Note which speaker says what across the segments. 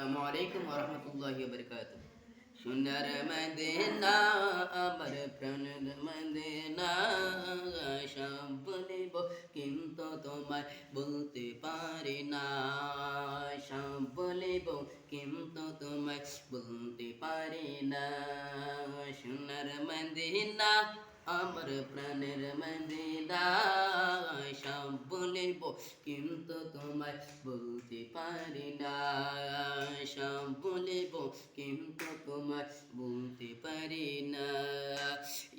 Speaker 1: আসসালামু আলাইকুম ওয়া রাহমাতুল্লাহি ওয়া বারাকাতুহু। সোনার মদিনা আমার প্রাণের মদিনা, সব বলিব কিন্তু তোমায় বলতে পারি না। সব বলিব কিন্তু তোমায় বলতে পারি না। সোনার মদিনা আমার প্রাণের মদিনা, সব বলিব কিন্তু তোমায় বলতে পারি না। সব বলিব কিন্তু তোমায় বলতে পারি না।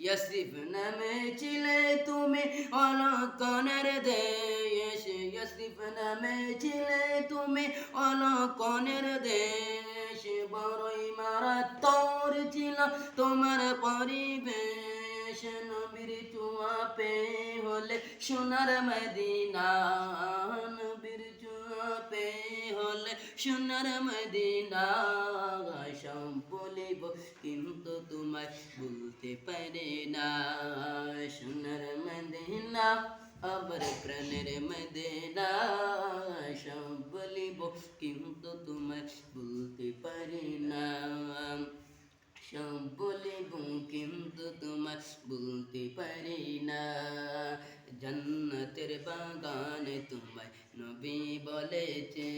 Speaker 1: ইয়াসরিফ নামে ছিলে তুমি অলকনের দেশ, ইয়াসরিফ নামে ছিলে তুমি অলকনের দেশ। বড়ই মারাত্মক ছিল তোমার পরিবেশ, নবীর ছোঁয়া পেয়ে হলে সোনার মদিনা, নবীর ছোঁয়া পেয়ে হলে সোনার মদিনা। সব বলিব কিন্তু তোমায় বলতে পারি না। সোনার মদিনা আবার প্রাণের মদিনা, সব বলিব কিন্তু তোমায় বলতে পারি না। সব বলিব কিন্তু তোমায় বলতে পারি না। জান্নাতের বাগানে তোমায় নবী বলেছে,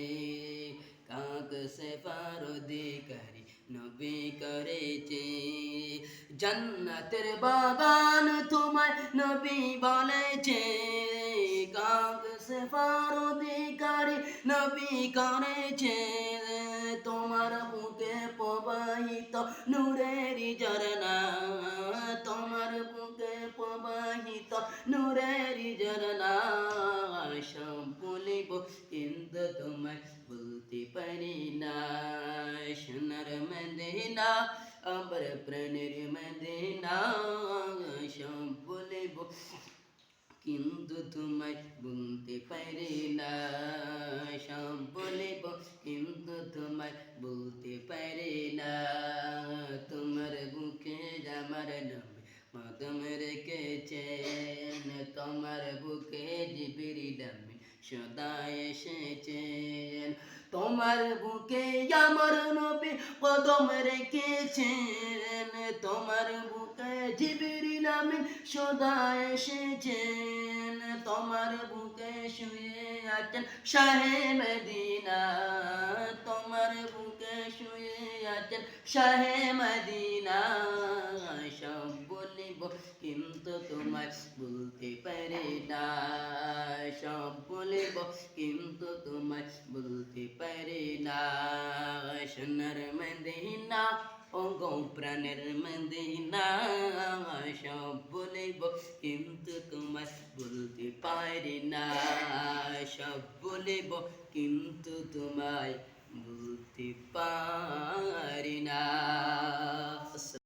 Speaker 1: কাক সে পার অধিকারী নবী করেছে। জান্নাতের বাগান তোমায় নবী বলেছে, কাক সে পার অধিকারী নবী করেছে। তোমার বুকে প্রবাহিত নূরের ঝরনা, তোমার বুকে প্রবাহিত নূরের ঝরনা। সব বলিব কিন্তু তোমায় বলতে পারি না। সোনার মদিনা আমার প্রাণের মদিনা, সব বলিব কিন্তু তোমায় বলতে পারি না। সব বলিব কিন্তু তোমায় বলতে পারি না। তোমার বুকে আমার নবী কদম রেখেছেন, তোমার বুকে জিবরিল আমিন সদা এসেছেন। তোমার বুকে আমার নবী কদম রেখেছেন, তোমার বুকে জিবরিল আমিন সদা এসেছেন। তোমার বুকে শুয়ে আছেন শাহে মদিনা, তোমার বুকে শুয়ে আছেন শাহে মদিনা। সব বলিব কিন্তু তোমায় বলতে পারি না। সব বলিব কিন্তু তোমায় বলতে পারি না। সোনার মদিনা ও গো প্রাণের মদিনা, সব বলিব কিন্তু তোমায় বলতে পারি না। সব বলিব কিন্তু তোমায় বলতে পারি না।